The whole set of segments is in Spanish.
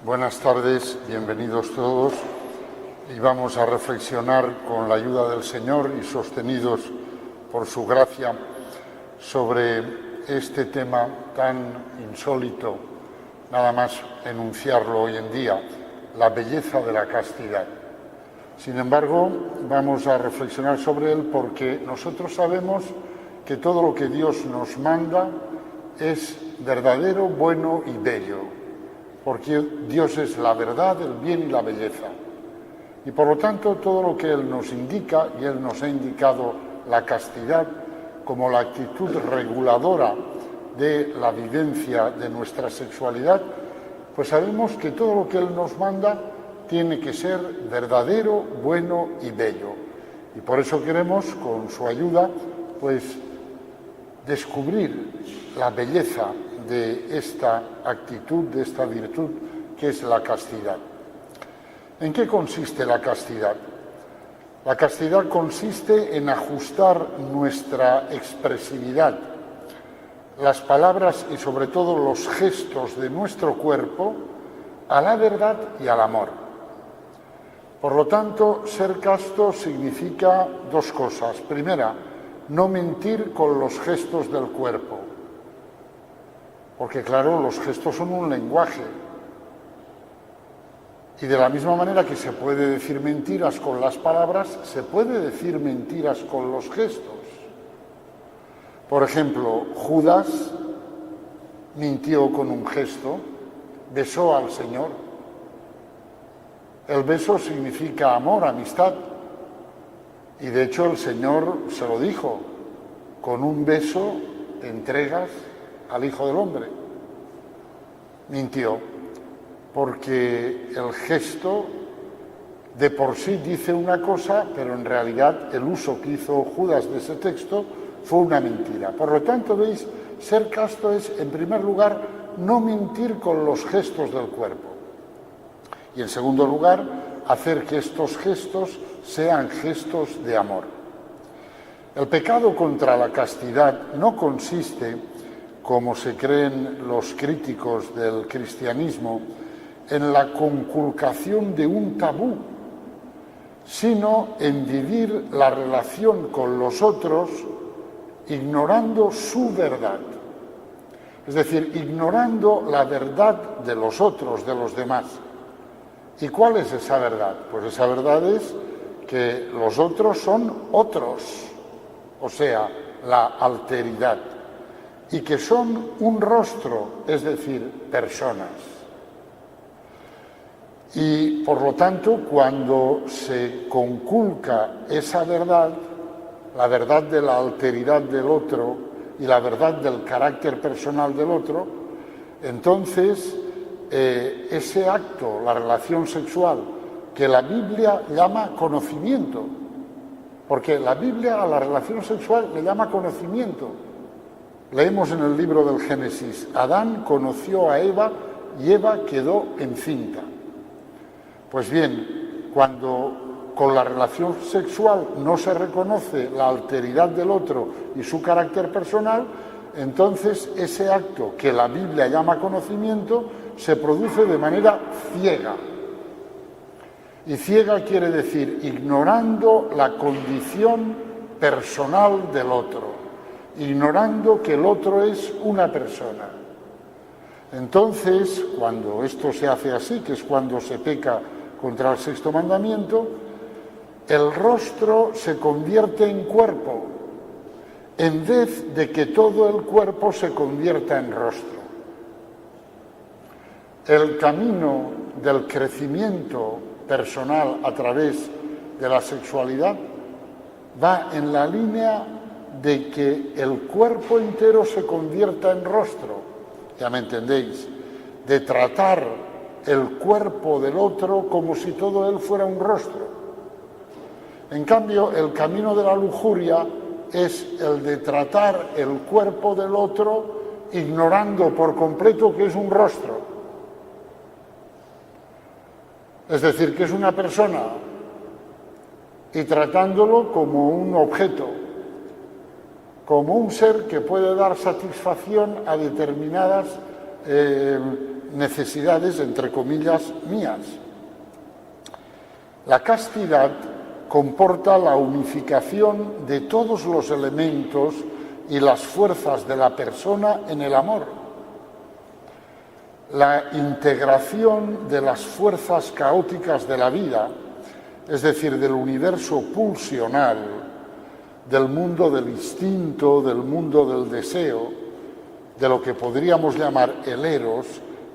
Buenas tardes, bienvenidos todos, y vamos a reflexionar con la ayuda del Señor y sostenidos por su gracia sobre este tema tan insólito, nada más enunciarlo hoy en día, la belleza de la castidad. Sin embargo, vamos a reflexionar sobre él porque nosotros sabemos que todo lo que Dios nos manda es verdadero, bueno y bello, porque Dios es la verdad, el bien y la belleza. Y por lo tanto, todo lo que Él nos indica, y Él nos ha indicado la castidad como la actitud reguladora de la vivencia de nuestra sexualidad, pues sabemos que todo lo que Él nos manda tiene que ser verdadero, bueno y bello. Y por eso queremos, con su ayuda, pues descubrir la belleza de esta actitud, de esta virtud que es la castidad. ¿En qué consiste la castidad? La castidad consiste en ajustar nuestra expresividad, las palabras y sobre todo los gestos de nuestro cuerpo a la verdad y al amor. Por lo tanto, ser casto significa dos cosas. Primera, no mentir con los gestos del cuerpo. Porque claro, los gestos son un lenguaje. Y de la misma manera que se puede decir mentiras con las palabras, se puede decir mentiras con los gestos. Por ejemplo, Judas mintió con un gesto, besó al Señor. El beso significa amor, amistad. Y de hecho el Señor se lo dijo, con un beso te entregas al Hijo del Hombre. Mintió, porque el gesto de por sí dice una cosa, pero en realidad el uso que hizo Judas de ese texto fue una mentira. Por lo tanto, veis, ser casto es, en primer lugar, no mentir con los gestos del cuerpo. Y en segundo lugar, hacer que estos gestos sean gestos de amor. El pecado contra la castidad no consiste, como se creen los críticos del cristianismo, en la conculcación de un tabú, sino en vivir la relación con los otros ignorando su verdad. Es decir, ignorando la verdad de los otros, de los demás. ¿Y cuál es esa verdad? Pues esa verdad es que los otros son otros, o sea, la alteridad, y que son un rostro, es decir, personas. Y por lo tanto, cuando se conculca esa verdad, la verdad de la alteridad del otro y la verdad del carácter personal del otro, entonces ese acto, la relación sexual, que la Biblia llama conocimiento, porque la Biblia a la relación sexual le llama conocimiento. Leemos en el libro del Génesis, Adán conoció a Eva y Eva quedó encinta. Pues bien, cuando con la relación sexual no se reconoce la alteridad del otro y su carácter personal, entonces ese acto que la Biblia llama conocimiento se produce de manera ciega. Y ciega quiere decir ignorando la condición personal del otro, ignorando que el otro es una persona. Entonces, cuando esto se hace así, que es cuando se peca contra el sexto mandamiento, el rostro se convierte en cuerpo, en vez de que todo el cuerpo se convierta en rostro. El camino del crecimiento personal a través de la sexualidad va en la línea de que el cuerpo entero se convierta en rostro, ya me entendéis, de tratar el cuerpo del otro como si todo él fuera un rostro. En cambio, el camino de la lujuria es el de tratar el cuerpo del otro ignorando por completo que es un rostro. Es decir, que es una persona y tratándolo como un objeto, como un ser que puede dar satisfacción a determinadas necesidades, entre comillas, mías. La castidad comporta la unificación de todos los elementos y las fuerzas de la persona en el amor, la integración de las fuerzas caóticas de la vida, es decir, del universo pulsional, del mundo del instinto, del mundo del deseo, de lo que podríamos llamar el eros,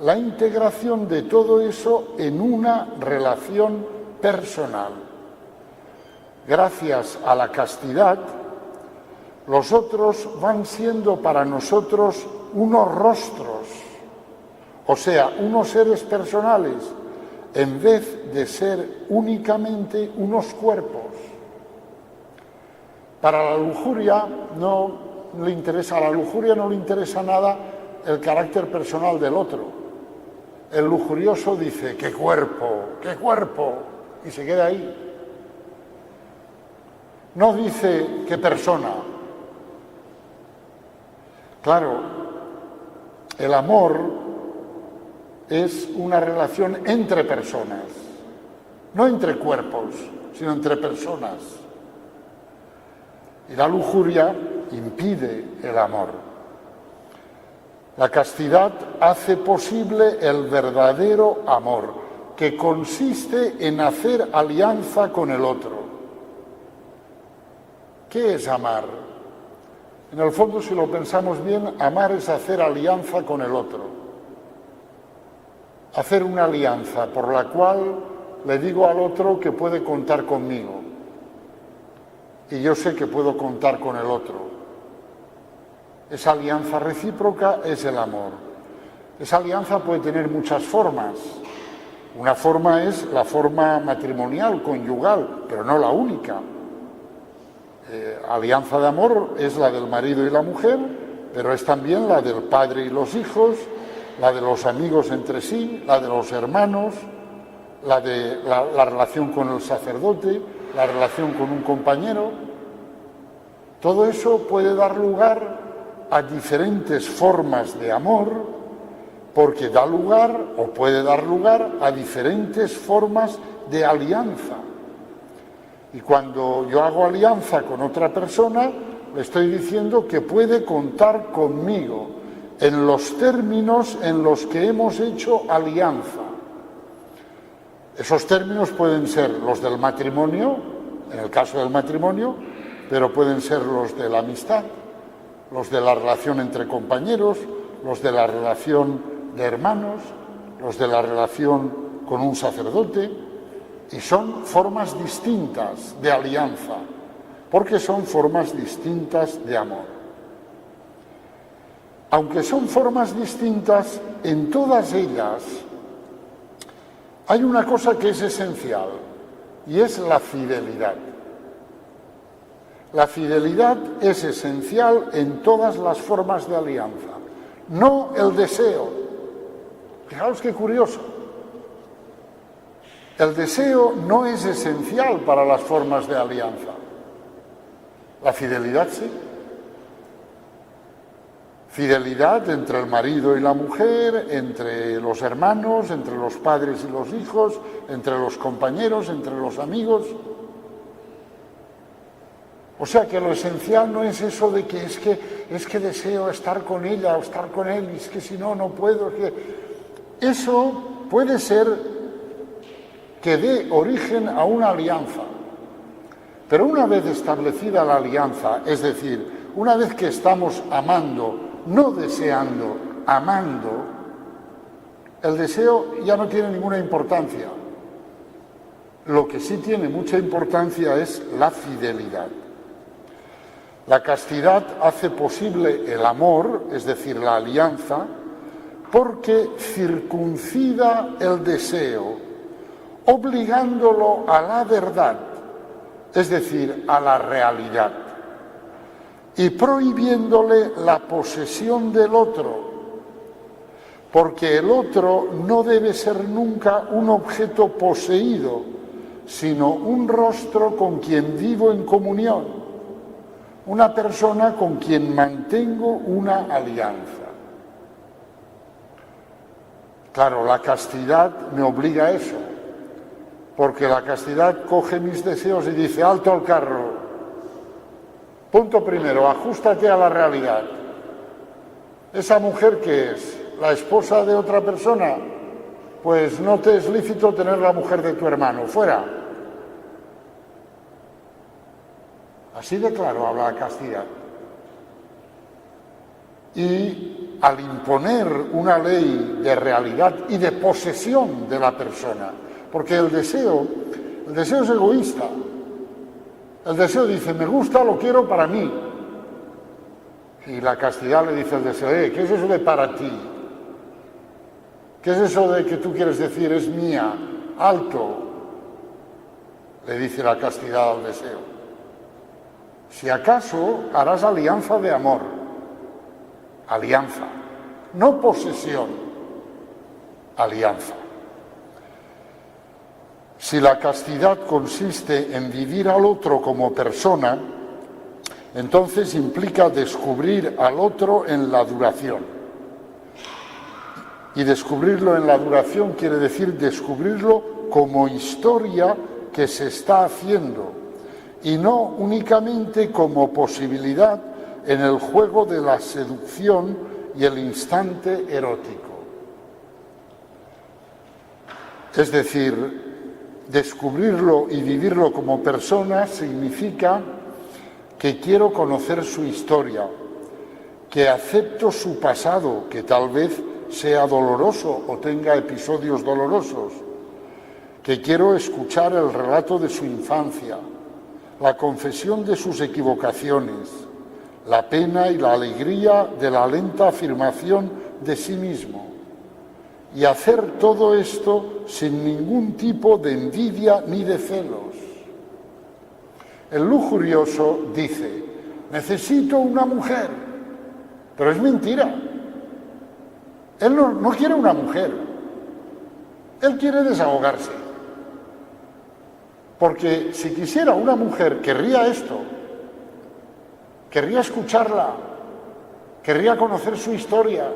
la integración de todo eso en una relación personal. Gracias a la castidad, los otros van siendo para nosotros unos rostros, o sea, unos seres personales, en vez de ser únicamente unos cuerpos. Para la lujuria no le interesa nada el carácter personal del otro. El lujurioso dice, ¡qué cuerpo! Y se queda ahí. No dice, ¡qué persona! Claro, el amor es una relación entre personas, no entre cuerpos, sino entre personas. Y la lujuria impide el amor. La castidad hace posible el verdadero amor, que consiste en hacer alianza con el otro. ¿Qué es amar? En el fondo, si lo pensamos bien, amar es hacer alianza con el otro. Hacer una alianza por la cual le digo al otro que puede contar conmigo. Y yo sé que puedo contar con el otro. Esa alianza recíproca es el amor. Esa alianza puede tener muchas formas. Una forma es la forma matrimonial, conyugal, pero no la única. Alianza de amor es la del marido y la mujer, pero es también la del padre y los hijos, la de los amigos entre sí, la de los hermanos, la de la relación con el sacerdote, la relación con un compañero. Todo eso puede dar lugar a diferentes formas de amor, porque da lugar o puede dar lugar a diferentes formas de alianza. Y cuando yo hago alianza con otra persona, le estoy diciendo que puede contar conmigo en los términos en los que hemos hecho alianza. Esos términos pueden ser los del matrimonio, en el caso del matrimonio, pero pueden ser los de la amistad, los de la relación entre compañeros, los de la relación de hermanos, los de la relación con un sacerdote, y son formas distintas de alianza, porque son formas distintas de amor. Aunque son formas distintas, en todas ellas hay una cosa que es esencial, y es la fidelidad. La fidelidad es esencial en todas las formas de alianza, no el deseo. Fijaos qué curioso. El deseo no es esencial para las formas de alianza. La fidelidad sí. Fidelidad entre el marido y la mujer, entre los hermanos, entre los padres y los hijos, entre los compañeros, entre los amigos. O sea que lo esencial no es eso de que es que deseo estar con ella o estar con él, y es que si no, no puedo. Eso puede ser que dé origen a una alianza. Pero una vez establecida la alianza, es decir, una vez que estamos amando, no deseando, amando, el deseo ya no tiene ninguna importancia. Lo que sí tiene mucha importancia es la fidelidad. La castidad hace posible el amor, es decir, la alianza, porque circuncida el deseo, obligándolo a la verdad, es decir, a la realidad, y prohibiéndole la posesión del otro, porque el otro no debe ser nunca un objeto poseído, sino un rostro con quien vivo en comunión, una persona con quien mantengo una alianza. Claro, la castidad me obliga a eso, porque la castidad coge mis deseos y dice, alto al carro. Punto primero, ajústate a la realidad. ¿Esa mujer qué es? ¿La esposa de otra persona? Pues no te es lícito tener la mujer de tu hermano, fuera. Así de claro habla la castidad. Y al imponer una ley de realidad y de posesión de la persona, porque el deseo es egoísta. El deseo dice, me gusta, lo quiero para mí. Y la castidad le dice al deseo, ¿qué es eso de para ti? ¿Qué es eso de que tú quieres decir, es mía? Alto, le dice la castidad al deseo. Si acaso harás alianza de amor, alianza, no posesión, alianza. Si la castidad consiste en vivir al otro como persona, entonces implica descubrir al otro en la duración. Y descubrirlo en la duración quiere decir descubrirlo como historia que se está haciendo y no únicamente como posibilidad en el juego de la seducción y el instante erótico. Es decir, descubrirlo y vivirlo como persona significa que quiero conocer su historia, que acepto su pasado, que tal vez sea doloroso o tenga episodios dolorosos, que quiero escuchar el relato de su infancia, la confesión de sus equivocaciones, la pena y la alegría de la lenta afirmación de sí mismo. Y hacer todo esto sin ningún tipo de envidia ni de celos. El lujurioso dice, necesito una mujer, pero es mentira. Él no quiere una mujer, él quiere desahogarse. Porque si quisiera una mujer, querría esto, querría escucharla, querría conocer su historia,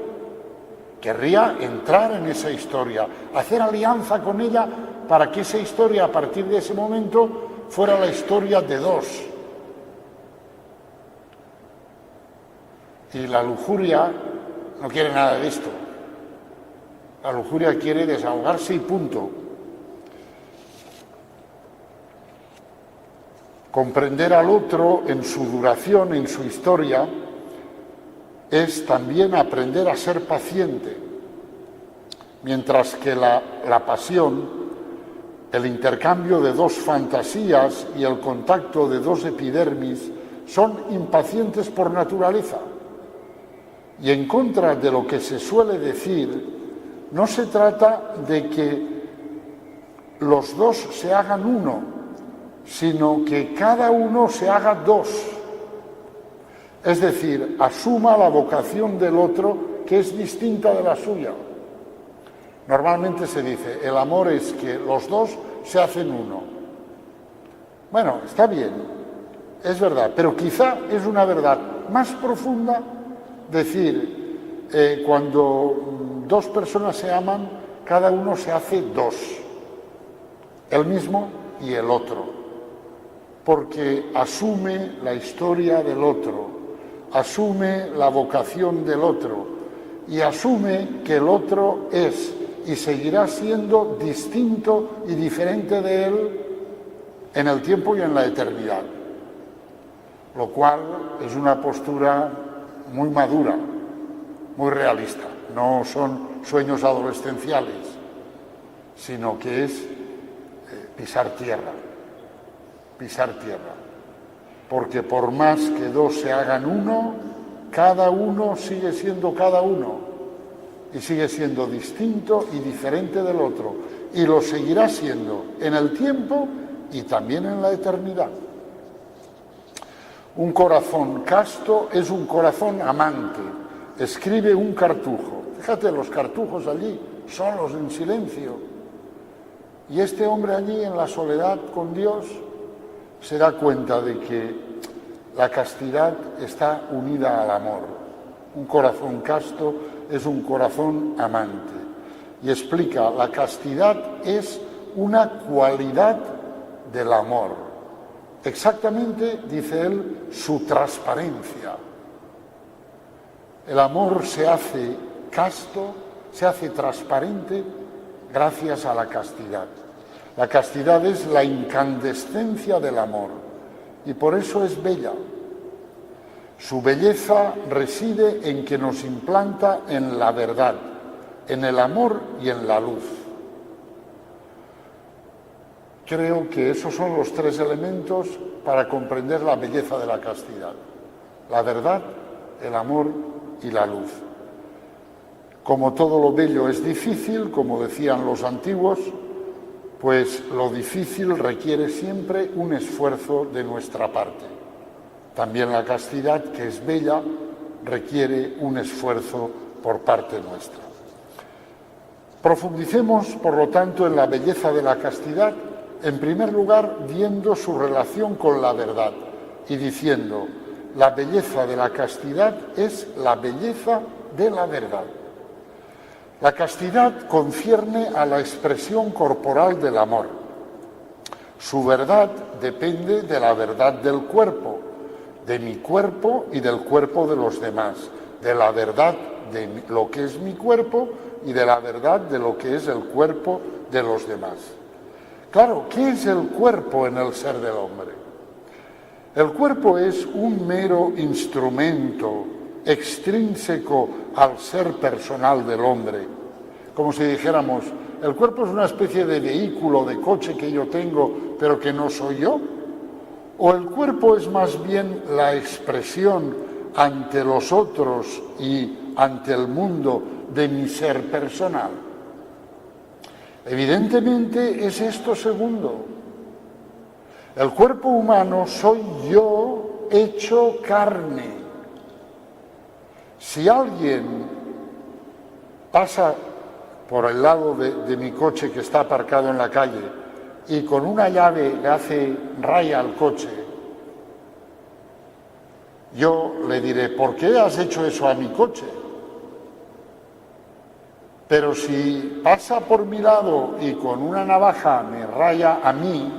querría entrar en esa historia, hacer alianza con ella para que esa historia a partir de ese momento fuera la historia de dos. Y la lujuria no quiere nada de esto. La lujuria quiere desahogarse y punto. Comprender al otro en su duración, en su historia, es también aprender a ser paciente, mientras que la pasión, el intercambio de dos fantasías y el contacto de dos epidermis son impacientes por naturaleza. Y en contra de lo que se suele decir, no se trata de que los dos se hagan uno, sino que cada uno se haga dos. Es decir, asuma la vocación del otro que es distinta de la suya. Normalmente se dice, el amor es que los dos se hacen uno. Bueno, está bien, es verdad, pero quizá es una verdad más profunda decir, cuando dos personas se aman, cada uno se hace dos, el mismo y el otro, porque asume la historia del otro, asume la vocación del otro y asume que el otro es y seguirá siendo distinto y diferente de él en el tiempo y en la eternidad, lo cual es una postura muy madura, muy realista. No son sueños adolescenciales, sino que es pisar tierra, porque por más que dos se hagan uno, cada uno sigue siendo cada uno y sigue siendo distinto y diferente del otro y lo seguirá siendo en el tiempo y también en la eternidad. Un corazón casto es un corazón amante, escribe un cartujo. Fíjate, los cartujos allí, solos, en silencio. Y este hombre allí, en la soledad con Dios, se da cuenta de que la castidad está unida al amor. Un corazón casto es un corazón amante. y explica, la castidad es una cualidad del amor. Exactamente, dice él, su transparencia. El amor se hace casto, se hace transparente gracias a la castidad. La castidad es la incandescencia del amor y por eso es bella. Su belleza reside en que nos implanta en la verdad, en el amor y en la luz. Creo que esos son los tres elementos para comprender la belleza de la castidad: la verdad, el amor y la luz. Como todo lo bello es difícil, como decían los antiguos, pues lo difícil requiere siempre un esfuerzo de nuestra parte. También la castidad, que es bella, requiere un esfuerzo por parte nuestra. Profundicemos, por lo tanto, en la belleza de la castidad, en primer lugar, viendo su relación con la verdad y diciendo, la belleza de la castidad es la belleza de la verdad. La castidad concierne a la expresión corporal del amor. Su verdad depende de la verdad del cuerpo, de mi cuerpo y del cuerpo de los demás, de la verdad de lo que es mi cuerpo y de la verdad de lo que es el cuerpo de los demás. Claro, ¿qué es el cuerpo en el ser del hombre? El cuerpo es un mero instrumento extrínseco al ser personal del hombre. Como si dijéramos, el cuerpo es una especie de vehículo, de coche que yo tengo, pero que no soy yo. ¿O el cuerpo es más bien la expresión ante los otros y ante el mundo de mi ser personal? Evidentemente es esto segundo. El cuerpo humano soy yo hecho carne. Si alguien pasa por el lado de mi coche que está aparcado en la calle y con una llave le hace raya al coche, yo le diré, ¿por qué has hecho eso a mi coche? Pero si pasa por mi lado y con una navaja me raya a mí,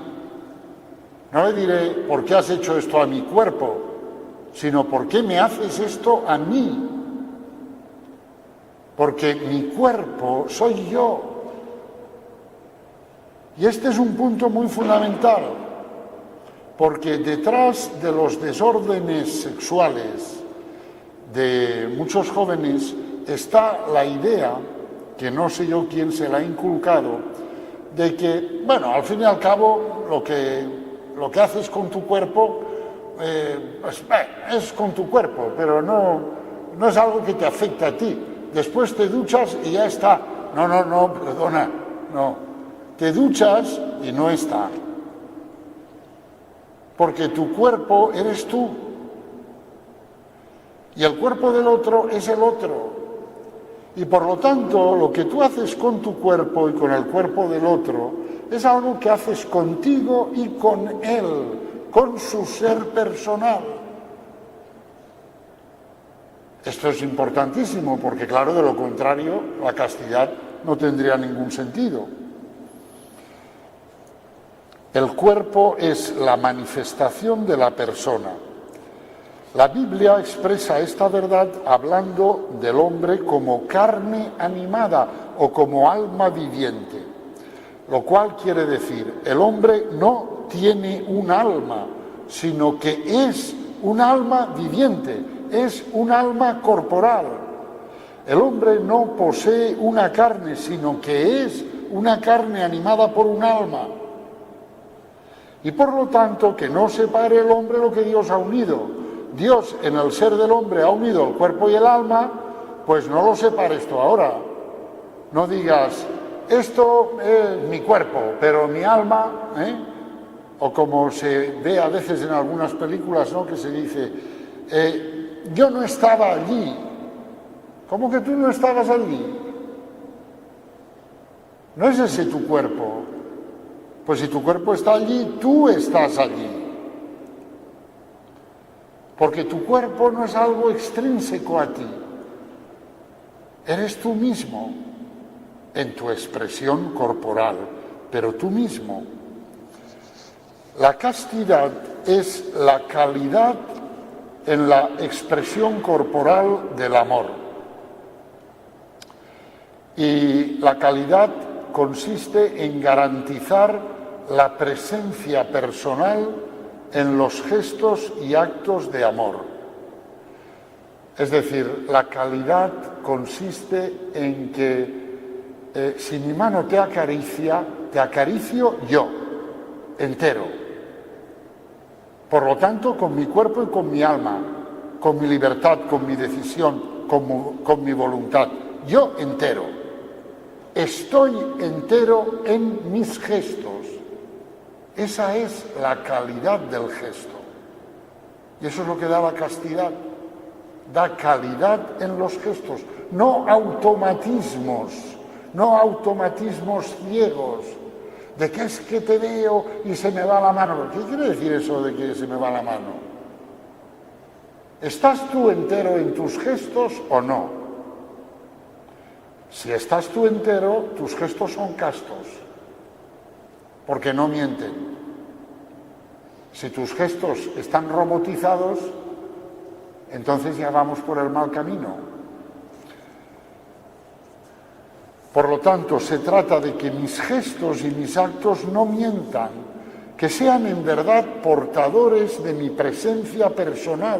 no le diré, ¿por qué has hecho esto a mi cuerpo? Sino, ¿por qué me haces esto a mí? Porque mi cuerpo soy yo. Y este es un punto muy fundamental, porque detrás de los desórdenes sexuales de muchos jóvenes está la idea, que no sé yo quién se la ha inculcado, de que, bueno, al fin y al cabo, lo que haces con tu cuerpo, pues, es con tu cuerpo, pero no es algo que te afecta a ti. Después te duchas y ya está. No, perdona, no. Te duchas y no está. Porque tu cuerpo eres tú. Y el cuerpo del otro es el otro. Y por lo tanto, lo que tú haces con tu cuerpo y con el cuerpo del otro es algo que haces contigo y con él, con su ser personal. Esto es importantísimo porque, claro, de lo contrario, la castidad no tendría ningún sentido. El cuerpo es la manifestación de la persona. La Biblia expresa esta verdad hablando del hombre como carne animada o como alma viviente, lo cual quiere decir, el hombre no tiene un alma, sino que es un alma viviente, es un alma corporal. El hombre no posee una carne, sino que es una carne animada por un alma. Y por lo tanto, que no separe el hombre lo que Dios ha unido. Dios en el ser del hombre ha unido el cuerpo y el alma, pues no lo separes tú ahora. No digas, esto es mi cuerpo, pero mi alma, o como se ve a veces en algunas películas, ¿no?, que se dice, yo no estaba allí. ¿Cómo que tú no estabas allí? ¿No es ese tu cuerpo? Pues si tu cuerpo está allí, tú estás allí. Porque tu cuerpo no es algo extrínseco a ti. Eres tú mismo. en tu expresión corporal, pero tú mismo. La castidad es la calidad en la expresión corporal del amor. Y la calidad consiste en garantizar la presencia personal en los gestos y actos de amor. Es decir, la calidad consiste en que si mi mano te acaricia, te acaricio yo, entero. Por lo tanto, con mi cuerpo y con mi alma, con mi libertad, con mi decisión, con mi voluntad, yo entero. Estoy entero en mis gestos. Esa es la calidad del gesto. Y eso es lo que da la castidad. Da calidad en los gestos, no automatismos ciegos, de que es que te veo y se me va la mano. ¿Qué quiere decir eso de que se me va la mano? ¿Estás tú entero en tus gestos o no? Si estás tú entero, tus gestos son castos, porque no mienten. Si tus gestos están robotizados, entonces ya vamos por el mal camino. Por lo tanto, se trata de que mis gestos y mis actos no mientan, que sean en verdad portadores de mi presencia personal,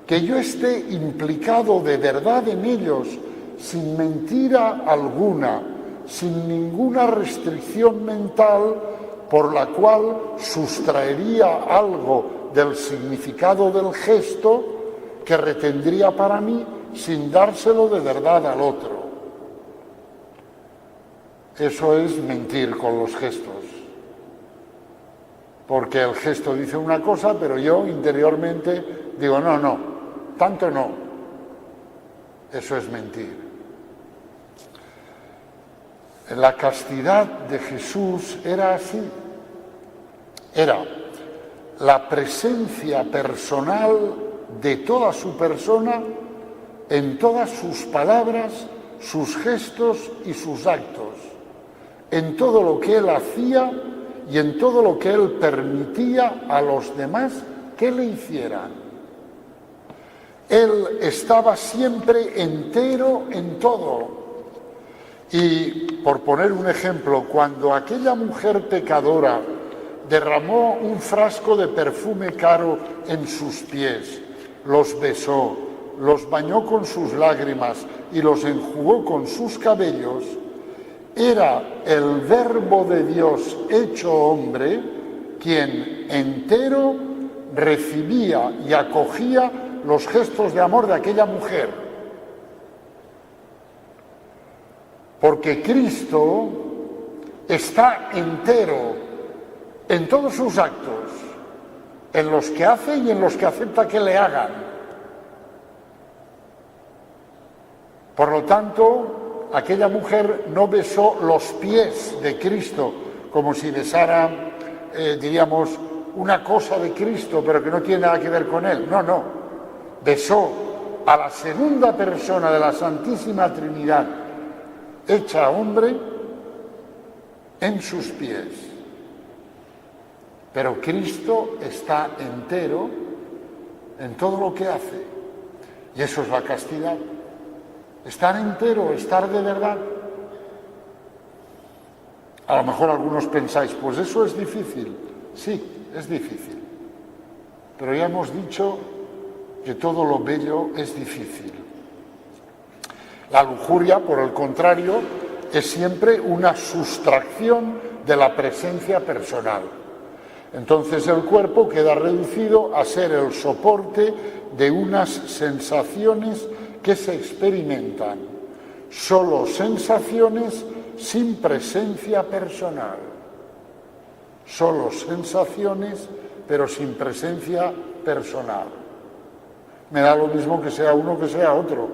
que yo esté implicado de verdad en ellos, sin mentira alguna, sin ninguna restricción mental por la cual sustraería algo del significado del gesto que retendría para mí sin dárselo de verdad al otro. Eso es mentir con los gestos, porque el gesto dice una cosa, pero yo interiormente digo, no, tanto no. Eso es mentir. La castidad de Jesús era así. Era la presencia personal de toda su persona en todas sus palabras, sus gestos y sus actos, en todo lo que él hacía y en todo lo que él permitía a los demás que le hicieran. Él estaba siempre entero en todo. Y, por poner un ejemplo, cuando aquella mujer pecadora derramó un frasco de perfume caro en sus pies, los besó, los bañó con sus lágrimas y los enjugó con sus cabellos, era el Verbo de Dios hecho hombre quien entero recibía y acogía los gestos de amor de aquella mujer. Porque Cristo está entero en todos sus actos, en los que hace y en los que acepta que le hagan. Por lo tanto, aquella mujer no besó los pies de Cristo como si besara, diríamos, una cosa de Cristo, pero que no tiene nada que ver con él. No. Besó a la segunda persona de la Santísima Trinidad, hecha hombre, en sus pies. Pero Cristo está entero en todo lo que hace. Y eso es la castidad. Estar entero, estar de verdad. A lo mejor algunos pensáis, pues eso es difícil. Sí, es difícil. Pero ya hemos dicho que todo lo bello es difícil. La lujuria, por el contrario, es siempre una sustracción de la presencia personal. Entonces el cuerpo queda reducido a ser el soporte de unas sensaciones que se experimentan, solo sensaciones sin presencia personal. Solo sensaciones, pero sin presencia personal. Me da lo mismo que sea uno que sea otro,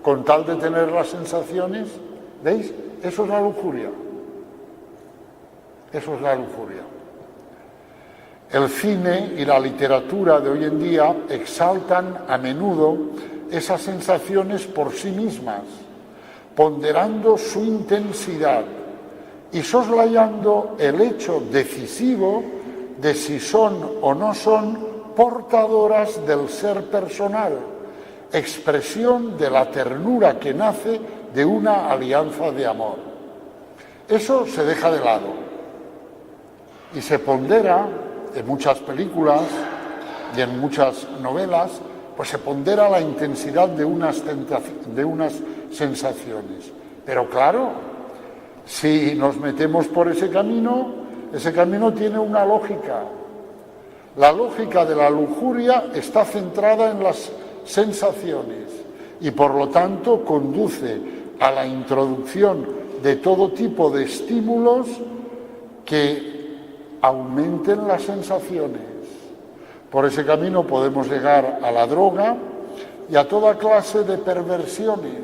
con tal de tener las sensaciones. ¿Veis? Eso es la lujuria. Eso es la lujuria. El cine y la literatura de hoy en día exaltan a menudo esas sensaciones por sí mismas, ponderando su intensidad y soslayando el hecho decisivo de si son o no son portadoras del ser personal, expresión de la ternura que nace de una alianza de amor. Eso se deja de lado y se pondera en muchas películas y en muchas novelas, pues se pondera la intensidad de unas sensaciones. Pero claro, si nos metemos por ese camino tiene una lógica. La lógica de la lujuria está centrada en las sensaciones y por lo tanto conduce a la introducción de todo tipo de estímulos que aumenten las sensaciones. Por ese camino podemos llegar a la droga y a toda clase de perversiones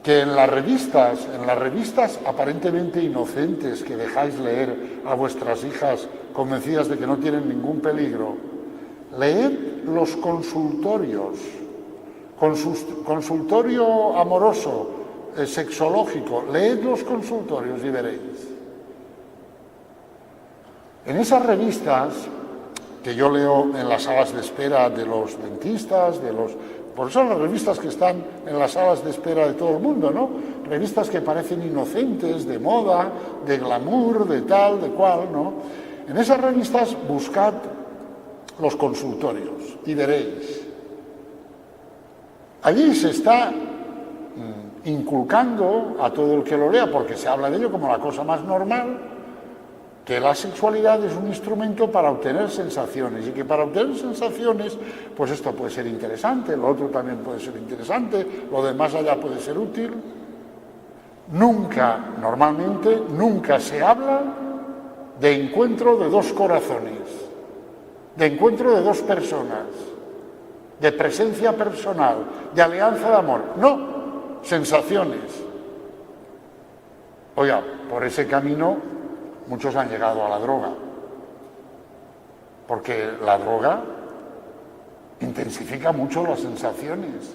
que en las revistas aparentemente inocentes que dejáis leer a vuestras hijas convencidas de que no tienen ningún peligro, leed los consultorios, consultorio amoroso, sexológico, leed los consultorios y veréis. En esas revistas que yo leo en las salas de espera de los dentistas, por eso las revistas que están en las salas de espera de todo el mundo, ¿no? Revistas que parecen inocentes, de moda, de glamour, de tal, de cual, ¿no? En esas revistas buscad los consultorios y veréis. Allí se está inculcando a todo el que lo lea, porque se habla de ello como la cosa más normal, que la sexualidad es un instrumento para obtener sensaciones y que para obtener sensaciones, pues esto puede ser interesante, lo otro también puede ser interesante, lo de más allá puede ser útil. Normalmente nunca se habla de encuentro de dos corazones, de encuentro de dos personas, de presencia personal, de alianza de amor. No, sensaciones. Oiga, por ese camino muchos han llegado a la droga, porque la droga intensifica mucho las sensaciones.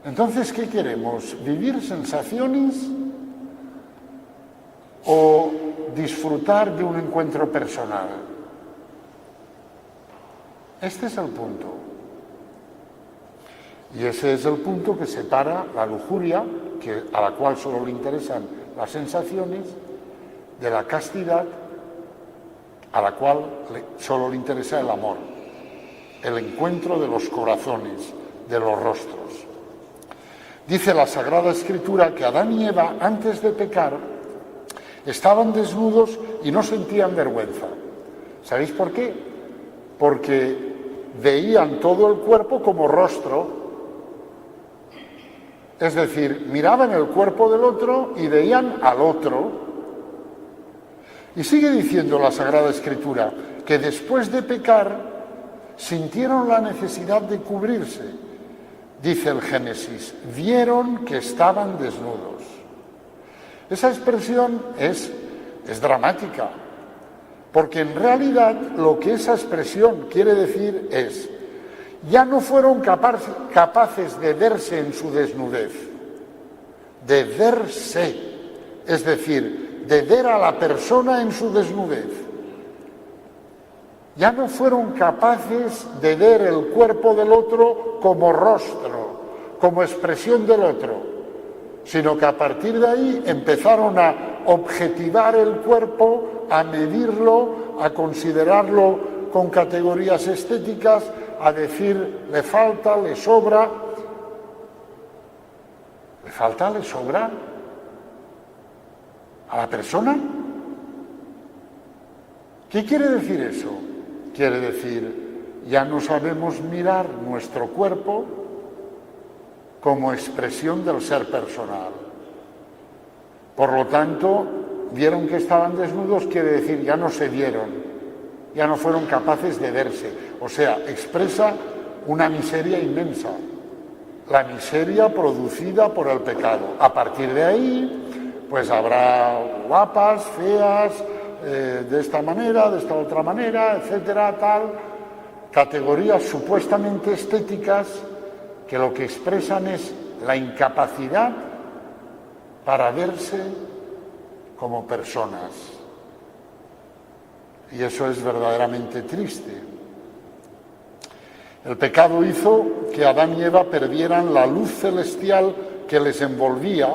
Entonces, ¿qué queremos? ¿Vivir sensaciones o disfrutar de un encuentro personal? Este es el punto. Y ese es el punto que separa la lujuria, a la cual solo le interesan las sensaciones, de la castidad, a la cual solo le interesa el amor, el encuentro de los corazones, de los rostros. Dice la Sagrada Escritura que Adán y Eva, antes de pecar, estaban desnudos y no sentían vergüenza. ¿Sabéis por qué? Porque veían todo el cuerpo como rostro. Es decir, miraban el cuerpo del otro y veían al otro. Y sigue diciendo la Sagrada Escritura que después de pecar sintieron la necesidad de cubrirse. Dice el Génesis, vieron que estaban desnudos. Esa expresión es dramática, porque en realidad lo que esa expresión quiere decir es: ya no fueron capaces de verse en su desnudez, de verse, es decir, de ver a la persona en su desnudez. Ya no fueron capaces de ver el cuerpo del otro como rostro, como expresión del otro, sino que a partir de ahí empezaron a objetivar el cuerpo, a medirlo, a considerarlo con categorías estéticas, a decir, le falta, le sobra. ¿Le falta, le sobra a la persona? ¿Qué quiere decir eso? Quiere decir, ya no sabemos mirar nuestro cuerpo como expresión del ser personal. Por lo tanto, vieron que estaban desnudos, quiere decir, ya no se vieron, ya no fueron capaces de verse. O sea, expresa una miseria inmensa, la miseria producida por el pecado. A partir de ahí, pues habrá guapas, feas, de esta manera, de esta otra manera, etcétera, tal, categorías supuestamente estéticas que lo que expresan es la incapacidad para verse como personas. Y eso es verdaderamente triste. El pecado hizo que Adán y Eva perdieran la luz celestial que les envolvía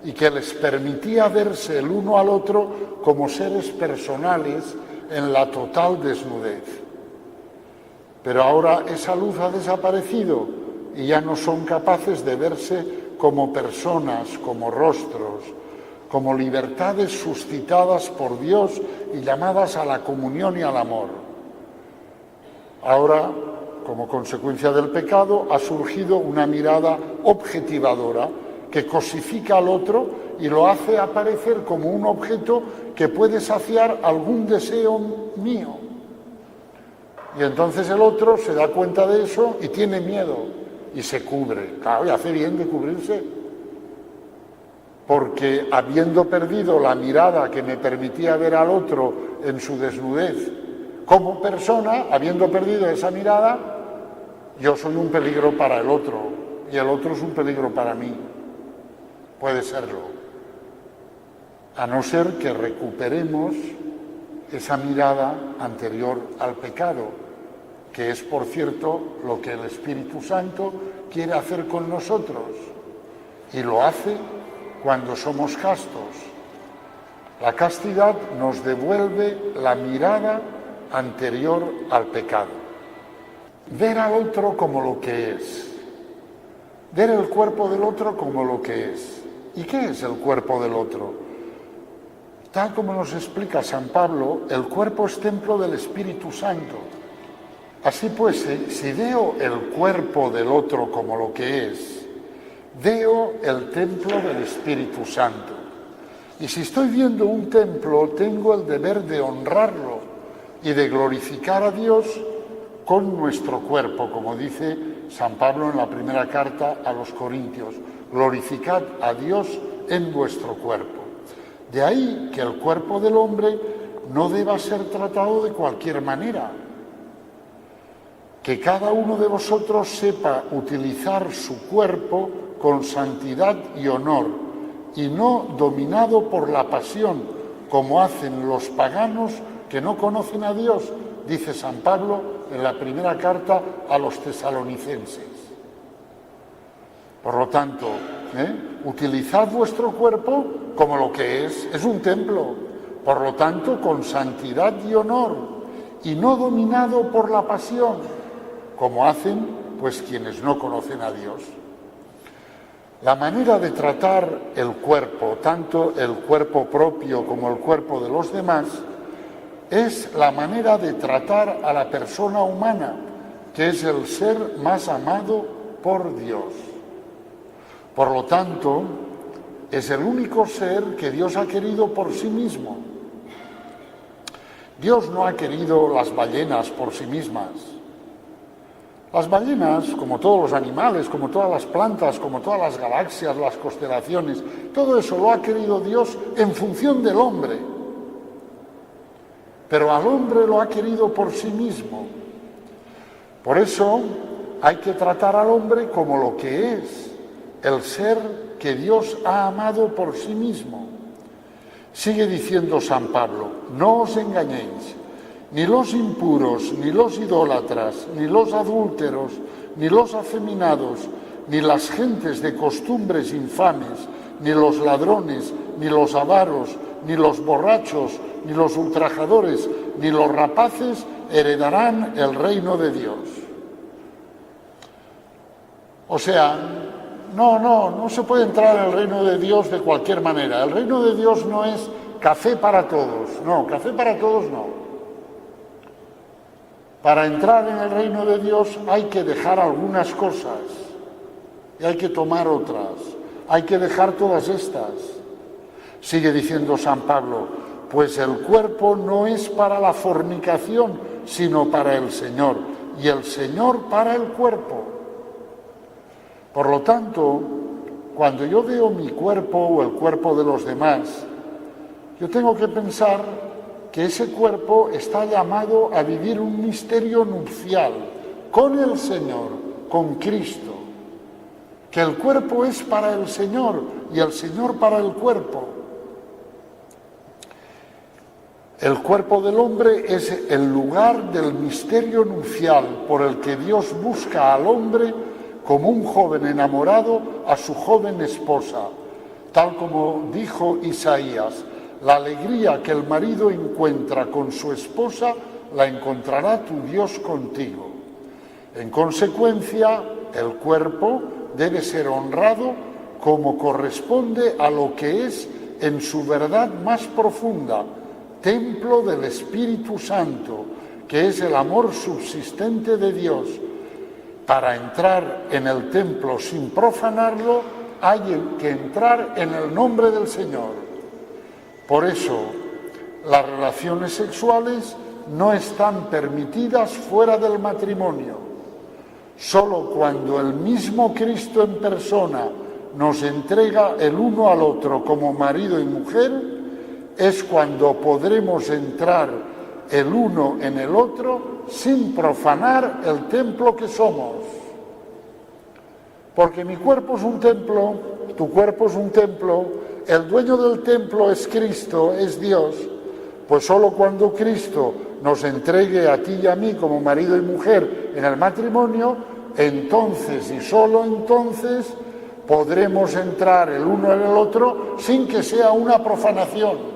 y que les permitía verse el uno al otro como seres personales en la total desnudez. Pero ahora esa luz ha desaparecido y ya no son capaces de verse como personas, como rostros, como libertades suscitadas por Dios y llamadas a la comunión y al amor. Ahora, como consecuencia del pecado, ha surgido una mirada objetivadora que cosifica al otro y lo hace aparecer como un objeto que puede saciar algún deseo mío. Y entonces el otro se da cuenta de eso y tiene miedo y se cubre. Claro, y hace bien de cubrirse, porque habiendo perdido la mirada que me permitía ver al otro en su desnudez como persona, habiendo perdido esa mirada, yo soy un peligro para el otro y el otro es un peligro para mí. Puede serlo, a no ser que recuperemos esa mirada anterior al pecado, que es, por cierto, lo que el Espíritu Santo quiere hacer con nosotros, y lo hace cuando somos castos. La castidad nos devuelve la mirada anterior al pecado. Ver al otro como lo que es, ver el cuerpo del otro como lo que es. ¿Y qué es el cuerpo del otro? Tal como nos explica San Pablo, el cuerpo es templo del Espíritu Santo. Así pues, si veo el cuerpo del otro como lo que es, veo el templo del Espíritu Santo. Y si estoy viendo un templo, tengo el deber de honrarlo y de glorificar a Dios con nuestro cuerpo, como dice San Pablo en la primera carta a los Corintios. Glorificad a Dios en vuestro cuerpo. De ahí que el cuerpo del hombre no deba ser tratado de cualquier manera. Que cada uno de vosotros sepa utilizar su cuerpo con santidad y honor, y no dominado por la pasión, como hacen los paganos que no conocen a Dios, dice San Pablo en la primera carta a los tesalonicenses. Por lo tanto, utilizad vuestro cuerpo como lo que es un templo, por lo tanto, con santidad y honor, y no dominado por la pasión, como hacen pues quienes no conocen a Dios. La manera de tratar el cuerpo, tanto el cuerpo propio como el cuerpo de los demás, es la manera de tratar a la persona humana, que es el ser más amado por Dios. Por lo tanto, es el único ser que Dios ha querido por sí mismo. Dios no ha querido las ballenas por sí mismas. Las ballenas, como todos los animales, como todas las plantas, como todas las galaxias, las constelaciones, todo eso lo ha querido Dios en función del hombre. Pero al hombre lo ha querido por sí mismo. Por eso hay que tratar al hombre como lo que es, el ser que Dios ha amado por sí mismo. Sigue diciendo San Pablo, no os engañéis, ni los impuros, ni los idólatras, ni los adúlteros, ni los afeminados, ni las gentes de costumbres infames, ni los ladrones, ni los avaros, ni los borrachos, ni los ultrajadores, ni los rapaces heredarán el reino de Dios. O sea, no se puede entrar en el reino de Dios de cualquier manera. El reino de Dios no es café para todos. No, café para todos no. Para entrar en el reino de Dios hay que dejar algunas cosas y hay que tomar otras. Hay que dejar todas estas. Sigue diciendo San Pablo, pues el cuerpo no es para la fornicación, sino para el Señor, y el Señor para el cuerpo. Por lo tanto, cuando yo veo mi cuerpo o el cuerpo de los demás, yo tengo que pensar que ese cuerpo está llamado a vivir un misterio nupcial con el Señor, con Cristo. que el cuerpo es para el Señor y el Señor para el cuerpo. El cuerpo del hombre es el lugar del misterio nupcial por el que Dios busca al hombre como un joven enamorado a su joven esposa, tal como dijo Isaías: la alegría que el marido encuentra con su esposa la encontrará tu Dios contigo. En consecuencia, el cuerpo debe ser honrado como corresponde a lo que es en su verdad más profunda, templo del Espíritu Santo, que es el amor subsistente de Dios. Para entrar en el templo sin profanarlo, hay que entrar en el nombre del Señor. Por eso, las relaciones sexuales no están permitidas fuera del matrimonio. Solo cuando el mismo Cristo en persona nos entrega el uno al otro como marido y mujer, es cuando podremos entrar el uno en el otro sin profanar el templo que somos. Porque mi cuerpo es un templo, tu cuerpo es un templo, el dueño del templo es Cristo, es Dios. Pues solo cuando Cristo nos entregue a ti y a mí como marido y mujer en el matrimonio, entonces y solo entonces podremos entrar el uno en el otro sin que sea una profanación.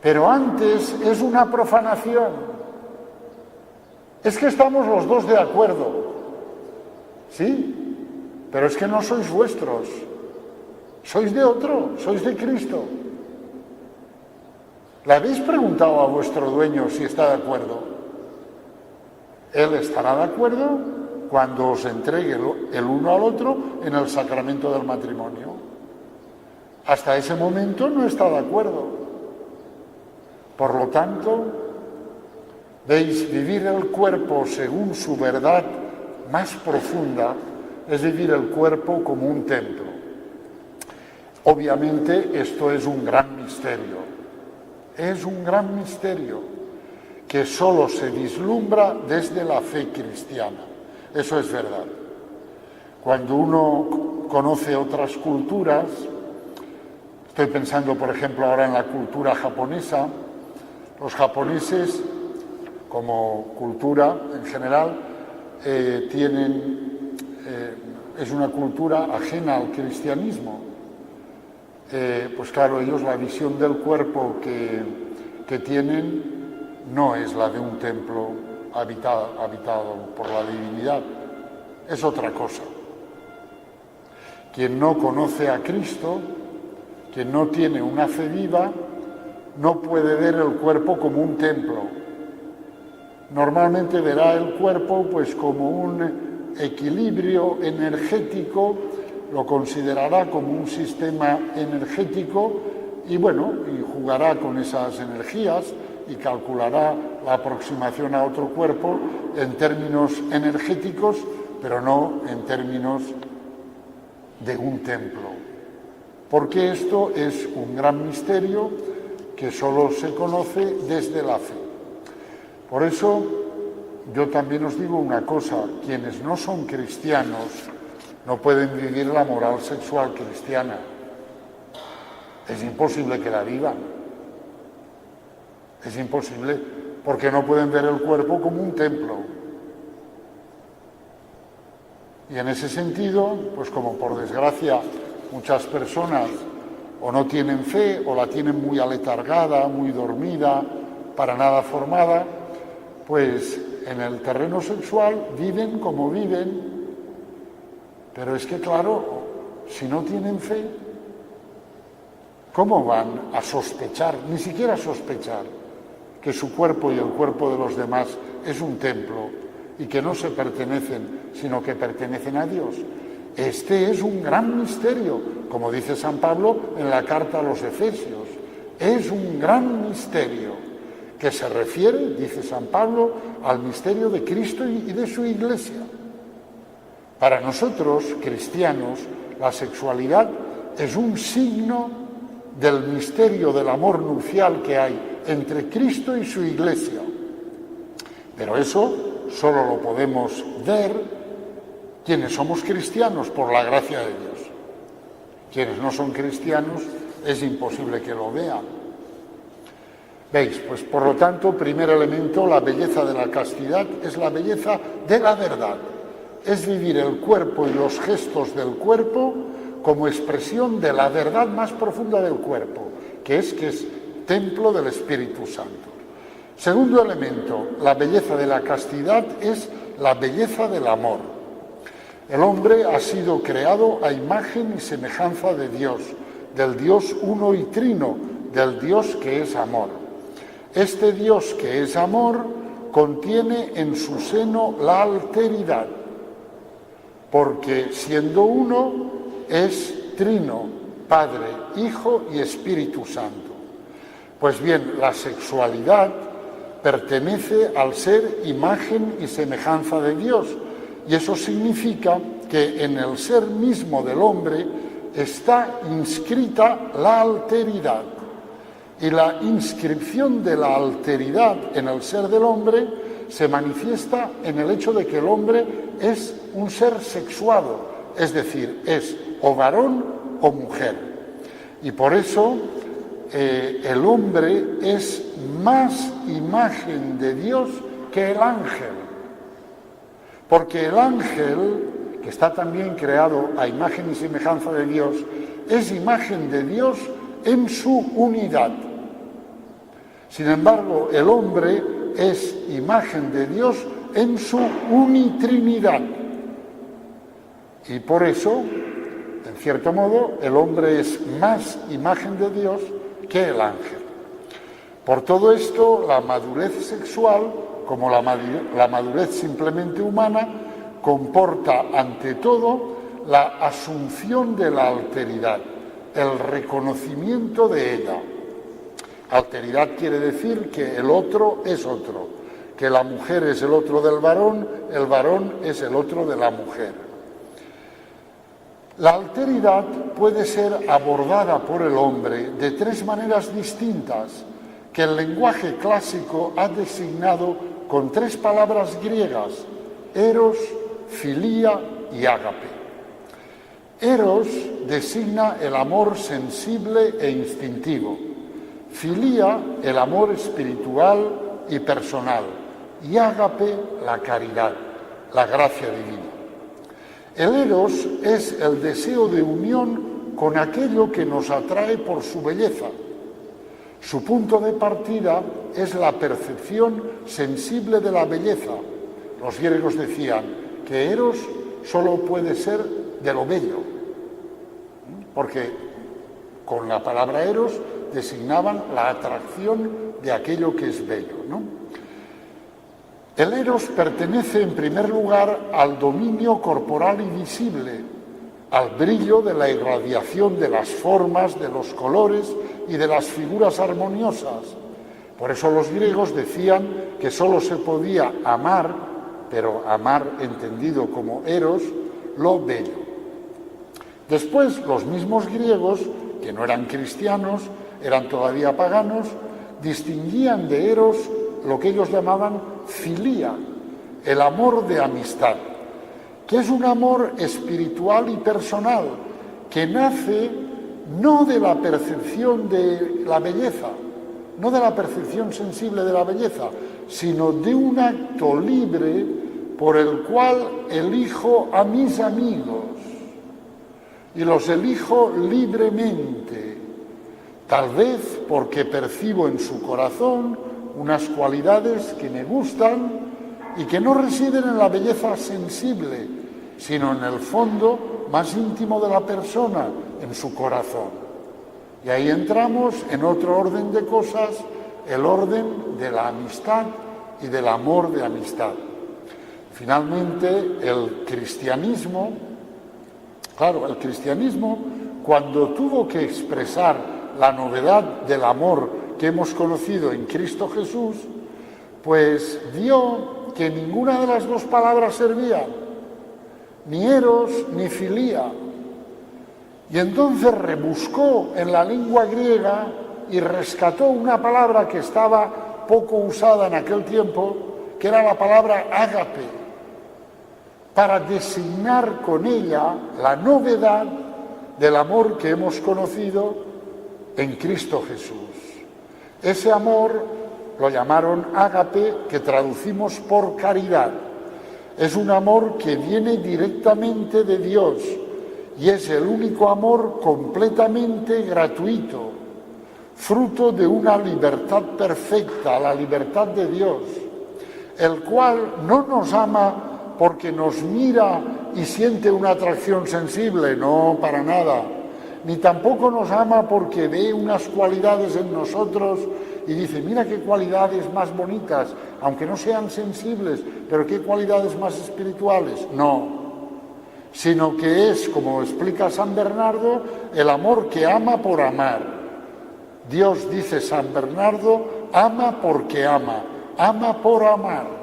Pero antes es una profanación. Es que estamos los dos de acuerdo. Sí, pero es que no sois vuestros. Sois de otro, sois de Cristo. ¿Le habéis preguntado a vuestro dueño si está de acuerdo? Él estará de acuerdo cuando os entregue el uno al otro en el sacramento del matrimonio. Hasta ese momento no está de acuerdo. Por lo tanto, veis, vivir el cuerpo según su verdad más profunda es vivir el cuerpo como un templo. Obviamente esto es un gran misterio. Es un gran misterio que solo se vislumbra desde la fe cristiana. Eso es verdad. Cuando uno conoce otras culturas, estoy pensando por ejemplo ahora en la cultura japonesa, los japoneses, como cultura en general, es una cultura ajena al cristianismo. Pues claro, ellos la visión del cuerpo que tienen no es la de un templo habitado por la divinidad, es otra cosa. Quien no conoce a Cristo, quien no tiene una fe viva, no puede ver el cuerpo como un templo. Normalmente verá el cuerpo pues como un equilibrio energético, lo considerará como un sistema energético y jugará con esas energías y calculará la aproximación a otro cuerpo en términos energéticos, pero no en términos de un templo. Porque esto es un gran misterio que solo se conoce desde la fe. Por eso yo también os digo una cosa: quienes no son cristianos no pueden vivir la moral sexual cristiana. Es imposible que la vivan. Es imposible, porque no pueden ver el cuerpo como un templo. Y en ese sentido, pues como por desgracia muchas personas o no tienen fe, o la tienen muy aletargada, muy dormida, para nada formada, pues en el terreno sexual viven como viven. Pero es que, claro, si no tienen fe, ¿cómo van a sospechar, ni siquiera sospechar, que su cuerpo y el cuerpo de los demás es un templo y que no se pertenecen, sino que pertenecen a Dios? Este es un gran misterio, como dice San Pablo en la carta a los Efesios. Es un gran misterio que se refiere, dice San Pablo, al misterio de Cristo y de su Iglesia. Para nosotros, cristianos, la sexualidad es un signo del misterio del amor nupcial que hay entre Cristo y su Iglesia. Pero eso solo lo podemos ver Quienes somos cristianos, por la gracia de Dios. Quienes no son cristianos, es imposible que lo vean. ¿Veis? Pues por lo tanto, primer elemento, la belleza de la castidad es la belleza de la verdad. Es vivir el cuerpo y los gestos del cuerpo como expresión de la verdad más profunda del cuerpo, que es templo del Espíritu Santo. Segundo elemento, la belleza de la castidad es la belleza del amor. El hombre ha sido creado a imagen y semejanza de Dios, del Dios uno y trino, del Dios que es amor. Este Dios que es amor contiene en su seno la alteridad, porque siendo uno es trino, Padre, Hijo y Espíritu Santo. Pues bien, la sexualidad pertenece al ser imagen y semejanza de Dios, y eso significa que en el ser mismo del hombre está inscrita la alteridad. Y la inscripción de la alteridad en el ser del hombre se manifiesta en el hecho de que el hombre es un ser sexuado, es decir, es o varón o mujer. Y por eso el hombre es más imagen de Dios que el ángel. Porque el ángel, que está también creado a imagen y semejanza de Dios, es imagen de Dios en su unidad. Sin embargo, el hombre es imagen de Dios en su unitrinidad. Y por eso, en cierto modo, el hombre es más imagen de Dios que el ángel. Por todo esto, la madurez sexual, como la madurez simplemente humana, comporta ante todo la asunción de la alteridad, el reconocimiento de ella. Alteridad quiere decir que el otro es otro, que la mujer es el otro del varón, el varón es el otro de la mujer. La alteridad puede ser abordada por el hombre de tres maneras distintas, que el lenguaje clásico ha designado con tres palabras griegas: eros, filía y ágape. Eros designa el amor sensible e instintivo, filía el amor espiritual y personal, y ágape la caridad, la gracia divina. El eros es el deseo de unión con aquello que nos atrae por su belleza. Su punto de partida es la percepción sensible de la belleza. Los griegos decían que eros solo puede ser de lo bello, porque con la palabra eros designaban la atracción de aquello que es bello, ¿no? El eros pertenece en primer lugar al dominio corporal y visible, al brillo de la irradiación de las formas, de los colores y de las figuras armoniosas. Por eso los griegos decían que solo se podía amar, pero amar entendido como eros, lo bello. Después, los mismos griegos, que no eran cristianos, eran todavía paganos, distinguían de eros lo que ellos llamaban filía, el amor de amistad, que es un amor espiritual y personal, que nace no de la percepción de la belleza, no de la percepción sensible de la belleza, sino de un acto libre por el cual elijo a mis amigos y los elijo libremente, tal vez porque percibo en su corazón unas cualidades que me gustan y que no residen en la belleza sensible, sino en el fondo más íntimo de la persona, en su corazón. Y ahí entramos en otro orden de cosas, el orden de la amistad y del amor de amistad. Finalmente, el cristianismo, cuando tuvo que expresar la novedad del amor que hemos conocido en Cristo Jesús, pues vio que ninguna de las dos palabras servía, ni eros ni filía. Y entonces rebuscó en la lengua griega y rescató una palabra que estaba poco usada en aquel tiempo, que era la palabra ágape, para designar con ella la novedad del amor que hemos conocido en Cristo Jesús. Ese amor lo llamaron ágape, que traducimos por caridad. Es un amor que viene directamente de Dios y es el único amor completamente gratuito, fruto de una libertad perfecta, la libertad de Dios, el cual no nos ama porque nos mira y siente una atracción sensible, no, para nada, ni tampoco nos ama porque ve unas cualidades en nosotros y dice, mira qué cualidades más bonitas, aunque no sean sensibles, pero qué cualidades más espirituales. No, sino que es, como explica San Bernardo, el amor que ama por amar. Dios, dice San Bernardo, ama porque ama por amar.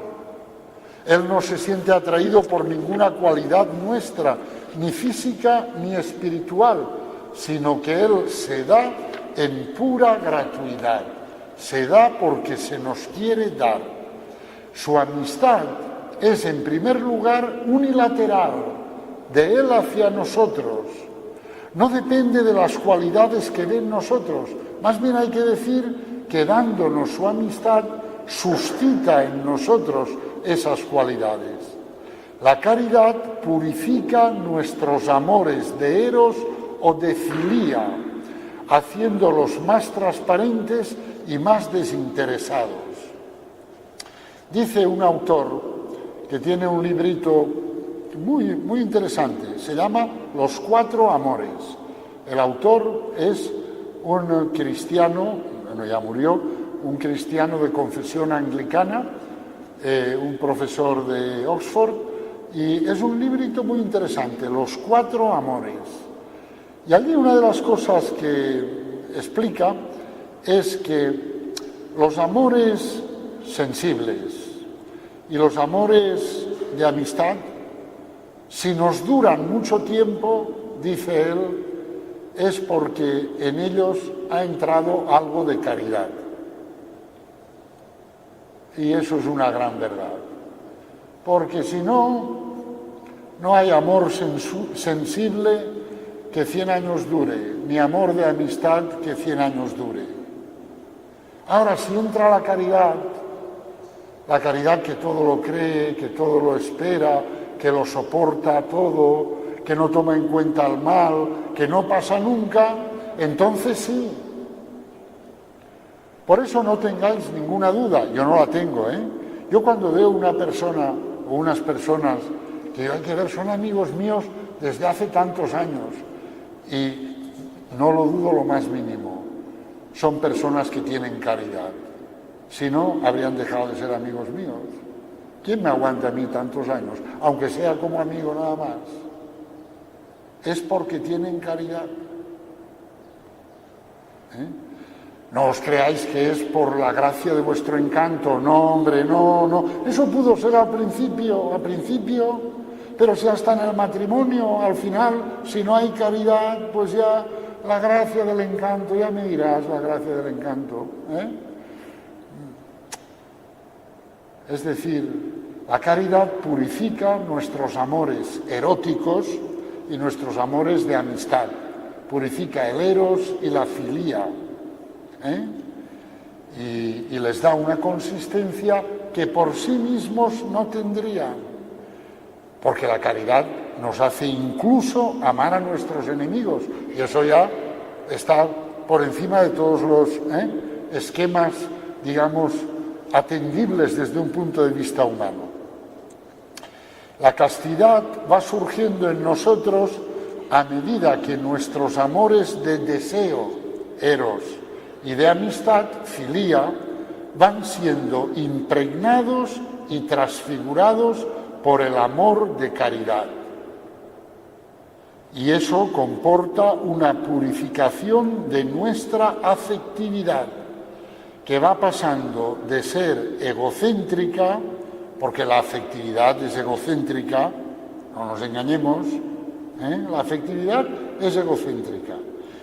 Él no se siente atraído por ninguna cualidad nuestra, ni física ni espiritual, sino que Él se da en pura gratuidad. Se da porque se nos quiere dar. Su amistad es, en primer lugar, unilateral, de Él hacia nosotros. No depende de las cualidades que ve en nosotros. Más bien hay que decir que dándonos su amistad, suscita en nosotros esas cualidades. La caridad purifica nuestros amores de eros o de filía, haciéndolos más transparentes y más desinteresados. Dice un autor que tiene un librito muy interesante, se llama Los Cuatro Amores. El autor es un cristiano, bueno, ya murió, un cristiano de confesión anglicana, un profesor de Oxford, y es un librito muy interesante, Los Cuatro Amores. Y allí una de las cosas que explica es que los amores sensibles y los amores de amistad, si nos duran mucho tiempo, dice él, es porque en ellos ha entrado algo de caridad. Y eso es una gran verdad. Porque si no, no hay amor sensible que 100 años dure, ni amor de amistad que 100 años dure. Ahora, si entra la caridad que todo lo cree, que todo lo espera, que lo soporta todo, que no toma en cuenta el mal, que no pasa nunca, entonces sí. Por eso no tengáis ninguna duda, yo no la tengo, Yo cuando veo una persona o unas personas que hay que ver son amigos míos desde hace tantos años y no lo dudo lo más mínimo, son personas que tienen caridad. Si no, habrían dejado de ser amigos míos. ¿Quién me aguanta a mí tantos años? Aunque sea como amigo nada más. Es porque tienen caridad. No os creáis que es por la gracia de vuestro encanto. No, hombre, no. Eso pudo ser al principio, pero si hasta en el matrimonio, al final, si no hay caridad, pues ya la gracia del encanto, ya me dirás la gracia del encanto. Es decir, la caridad purifica nuestros amores eróticos y nuestros amores de amistad. Purifica el eros y la filía. Y les da una consistencia que por sí mismos no tendrían. Porque la caridad nos hace incluso amar a nuestros enemigos. Y eso ya está por encima de todos los esquemas, digamos, atendibles desde un punto de vista humano. La castidad va surgiendo en nosotros a medida que nuestros amores de deseo, eros, y de amistad, filía, van siendo impregnados y transfigurados por el amor de caridad. Y eso comporta una purificación de nuestra afectividad, que va pasando de ser egocéntrica, porque la afectividad es egocéntrica, no nos engañemos, la afectividad es egocéntrica.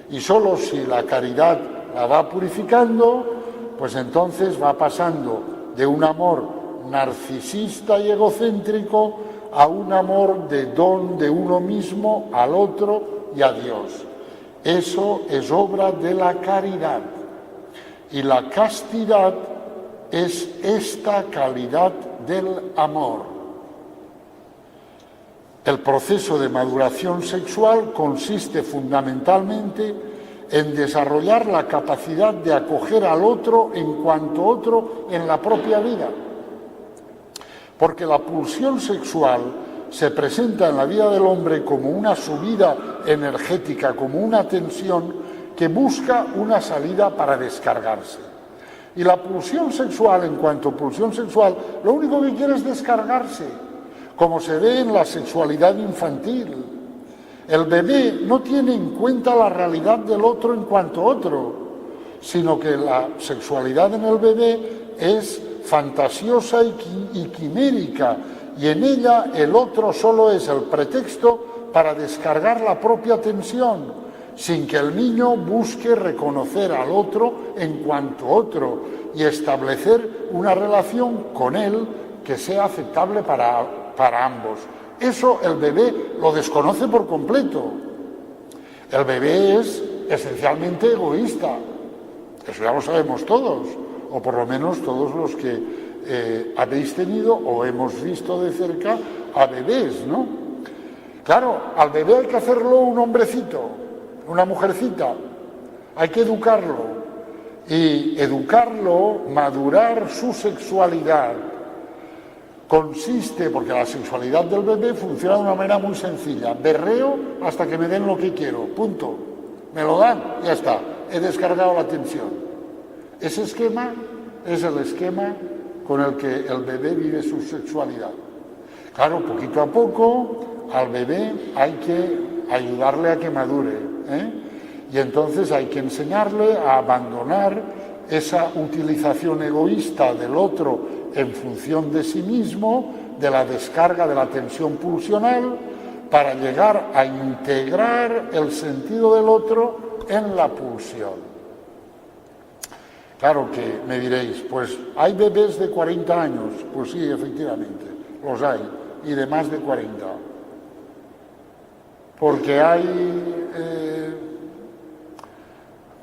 Y solo si la caridad la va purificando, pues entonces va pasando de un amor narcisista y egocéntrico a un amor de don de uno mismo al otro y a Dios. Eso es obra de la caridad. Y la castidad es esta calidad del amor. El proceso de maduración sexual consiste fundamentalmente en desarrollar la capacidad de acoger al otro en cuanto otro en la propia vida. Porque la pulsión sexual se presenta en la vida del hombre como una subida energética, como una tensión que busca una salida para descargarse. Y la pulsión sexual, en cuanto a pulsión sexual, lo único que quiere es descargarse, como se ve en la sexualidad infantil. El bebé no tiene en cuenta la realidad del otro en cuanto otro, sino que la sexualidad en el bebé es fantasiosa y quimérica, y en ella el otro solo es el pretexto para descargar la propia tensión, sin que el niño busque reconocer al otro en cuanto otro y establecer una relación con él que sea aceptable para ambos. Eso el bebé lo desconoce por completo. El bebé es esencialmente egoísta. Eso ya lo sabemos todos, o por lo menos todos los que habéis tenido o hemos visto de cerca a bebés, ¿no? Claro, al bebé hay que hacerlo un hombrecito, una mujercita, hay que educarlo. Y educarlo, madurar su sexualidad, consiste, porque la sexualidad del bebé funciona de una manera muy sencilla: berreo hasta que me den lo que quiero, punto. Me lo dan, ya está, he descargado la tensión. Ese esquema es el esquema con el que el bebé vive su sexualidad. Claro, poquito a poco al bebé hay que ayudarle a que madure, y entonces hay que enseñarle a abandonar esa utilización egoísta del otro en función de sí mismo, de la descarga de la tensión pulsional, para llegar a integrar el sentido del otro en la pulsión. Claro que me diréis, pues hay bebés de 40 años, pues sí, efectivamente, los hay, y de más de 40. Porque hay,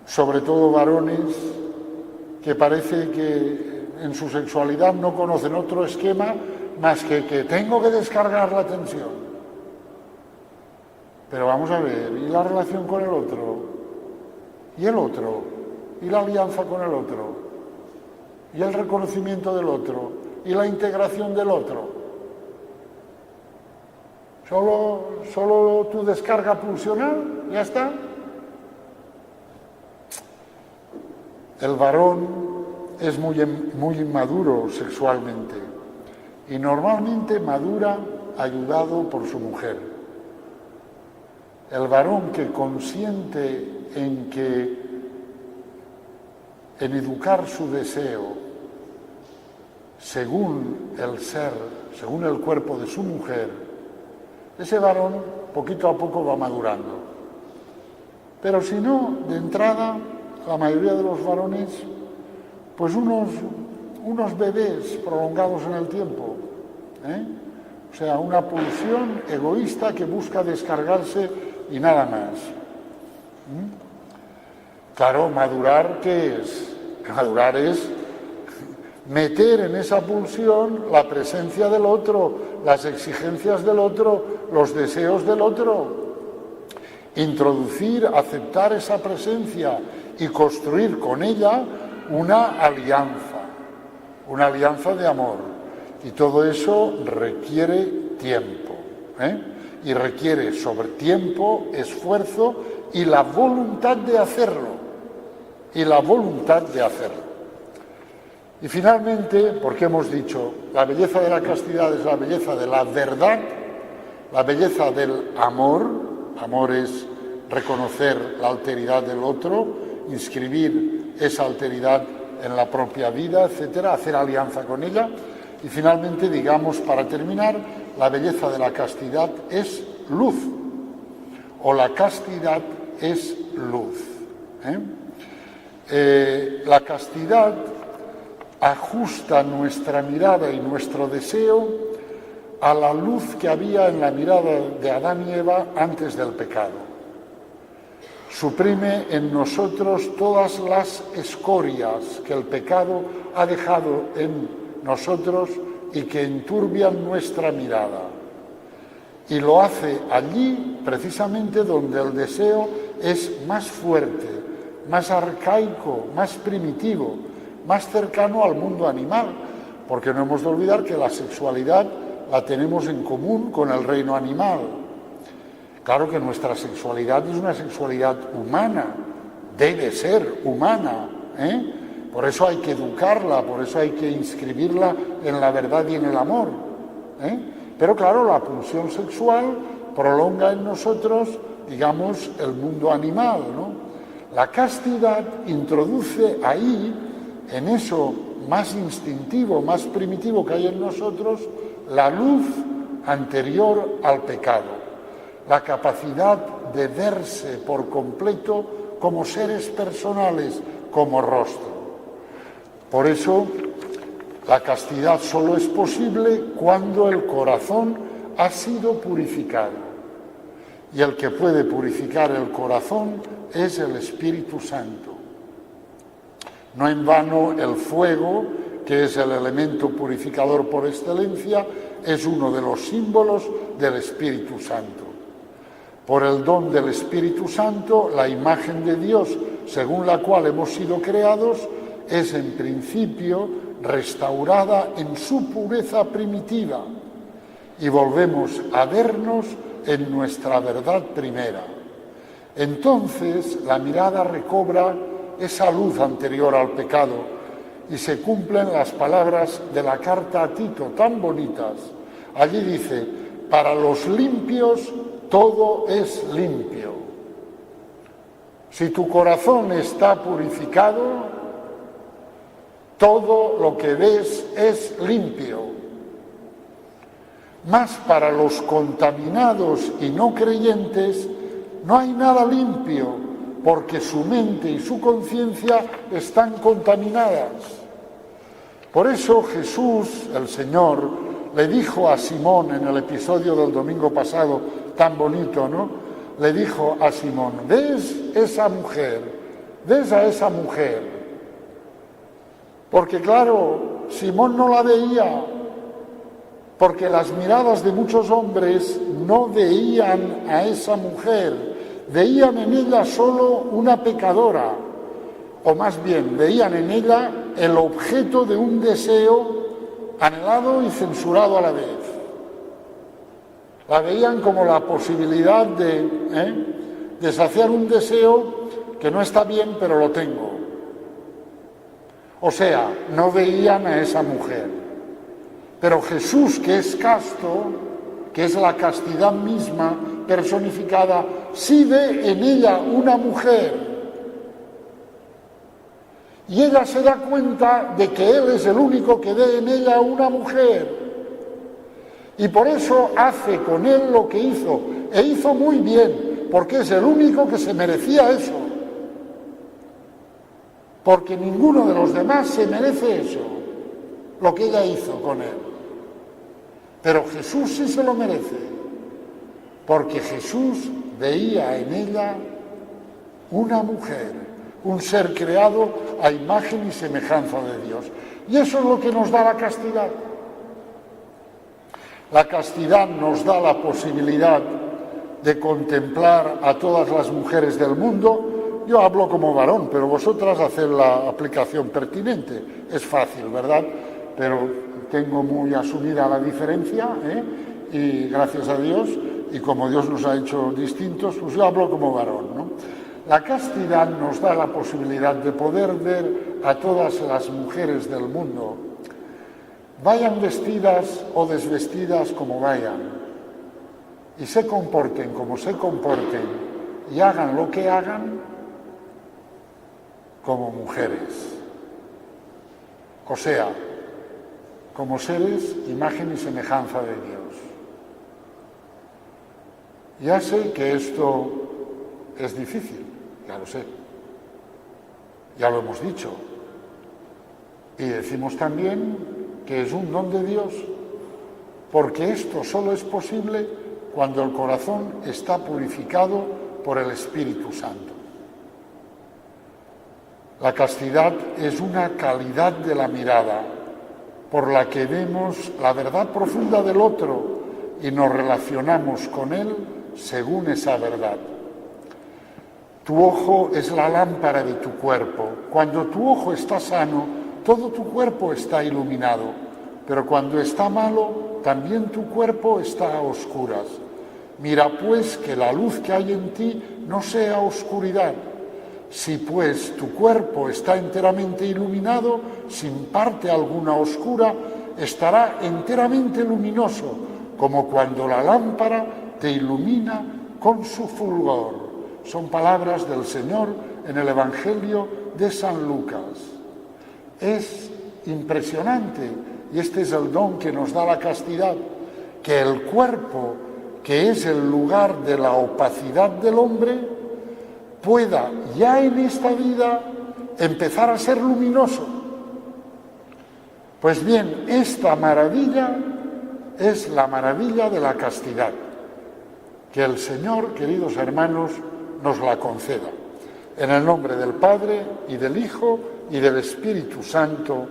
sobre todo varones, que parece que en su sexualidad no conocen otro esquema más que tengo que descargar la tensión. Pero vamos a ver, ¿y la relación con el otro? ¿Y el otro? ¿Y la alianza con el otro? ¿Y el reconocimiento del otro? ¿Y la integración del otro? ¿Solo tu descarga pulsional? ¿Ya está? El varón es muy inmaduro sexualmente y normalmente madura ayudado por su mujer. El varón que consiente en educar su deseo según el ser, según el cuerpo de su mujer, ese varón poquito a poco va madurando. Pero si no, de entrada, la mayoría de los varones, pues unos bebés prolongados en el tiempo, o sea, una pulsión egoísta que busca descargarse y nada más. Claro, madurar, ¿qué es? Madurar es meter en esa pulsión la presencia del otro, las exigencias del otro, los deseos del otro. Introducir, aceptar esa presencia y construir con ella una alianza de amor. Y todo eso requiere tiempo, y requiere sobre tiempo, esfuerzo y la voluntad de hacerlo. Y finalmente, porque hemos dicho, la belleza de la castidad es la belleza de la verdad, la belleza del amor. Amor es reconocer la alteridad del otro, inscribir esa alteridad en la propia vida, etcétera, hacer alianza con ella. Y finalmente, digamos, para terminar, la belleza de la castidad es luz, o la castidad es luz. La castidad ajusta nuestra mirada y nuestro deseo a la luz que había en la mirada de Adán y Eva antes del pecado. Suprime en nosotros todas las escorias que el pecado ha dejado en nosotros y que enturbian nuestra mirada. Y lo hace allí, precisamente, donde el deseo es más fuerte, más arcaico, más primitivo, más cercano al mundo animal, porque no hemos de olvidar que la sexualidad la tenemos en común con el reino animal. Claro que nuestra sexualidad es una sexualidad humana, debe ser humana, ¿eh? Por eso hay que educarla, por eso hay que inscribirla en la verdad y en el amor, ¿eh? Pero claro, la pulsión sexual prolonga en nosotros, digamos, el mundo animal, ¿no? La castidad introduce ahí, en eso más instintivo, más primitivo que hay en nosotros, la luz anterior al pecado, la capacidad de verse por completo como seres personales, como rostro. Por eso, la castidad solo es posible cuando el corazón ha sido purificado. Y el que puede purificar el corazón es el Espíritu Santo. No en vano el fuego, que es el elemento purificador por excelencia, es uno de los símbolos del Espíritu Santo. Por el don del Espíritu Santo, la imagen de Dios, según la cual hemos sido creados, es en principio restaurada en su pureza primitiva y volvemos a vernos en nuestra verdad primera. Entonces la mirada recobra esa luz anterior al pecado y se cumplen las palabras de la carta a Tito, tan bonitas. Allí dice, para los limpios todo es limpio. Si tu corazón está purificado, todo lo que ves es limpio. Mas para los contaminados y no creyentes no hay nada limpio, porque su mente y su conciencia están contaminadas. Por eso Jesús, el Señor, le dijo a Simón en el episodio del domingo pasado, tan bonito, ¿no? Le dijo a Simón, ¿ves esa mujer? ¿Ves a esa mujer? Porque claro, Simón no la veía, porque las miradas de muchos hombres no veían a esa mujer, veían en ella solo una pecadora, o más bien, veían en ella el objeto de un deseo anhelado y censurado a la vez. La veían como la posibilidad de saciar un deseo que no está bien, pero lo tengo. O sea, no veían a esa mujer. Pero Jesús, que es casto, que es la castidad misma personificada, sí ve en ella una mujer. Y ella se da cuenta de que Él es el único que ve en ella una mujer. Y por eso hace con Él lo que hizo. E hizo muy bien, porque es el único que se merecía eso. Porque ninguno de los demás se merece eso, lo que ella hizo con Él. Pero Jesús sí se lo merece, porque Jesús veía en ella una mujer, un ser creado a imagen y semejanza de Dios. Y eso es lo que nos da la castidad. La castidad nos da la posibilidad de contemplar a todas las mujeres del mundo. Yo hablo como varón, pero vosotras haced la aplicación pertinente. Es fácil, ¿verdad? Pero tengo muy asumida la diferencia, y gracias a Dios, y como Dios nos ha hecho distintos, pues yo hablo como varón, ¿no? La castidad nos da la posibilidad de poder ver a todas las mujeres del mundo, vayan vestidas o desvestidas como vayan, y se comporten como se comporten, y hagan lo que hagan, como mujeres. O sea, como seres, imagen y semejanza de Dios. Ya sé que esto es difícil, ya lo sé. Ya lo hemos dicho. Y decimos también que es un don de Dios. porque esto solo es posible cuando el corazón está purificado por el Espíritu Santo. La castidad es una calidad de la mirada por la que vemos la verdad profunda del otro y nos relacionamos con él según esa verdad. Tu ojo es la lámpara de tu cuerpo. Cuando tu ojo está sano, todo tu cuerpo está iluminado, pero cuando está malo, también tu cuerpo está a oscuras. Mira pues que la luz que hay en ti no sea oscuridad. Si pues tu cuerpo está enteramente iluminado, sin parte alguna oscura, estará enteramente luminoso, como cuando la lámpara te ilumina con su fulgor. Son palabras del Señor en el Evangelio de San Lucas. Es impresionante, y este es el don que nos da la castidad, que el cuerpo, que es el lugar de la opacidad del hombre, pueda ya en esta vida empezar a ser luminoso. Pues bien, esta maravilla es la maravilla de la castidad. Que el Señor, queridos hermanos, nos la conceda. En el nombre del Padre, y del Hijo, y del Espíritu Santo.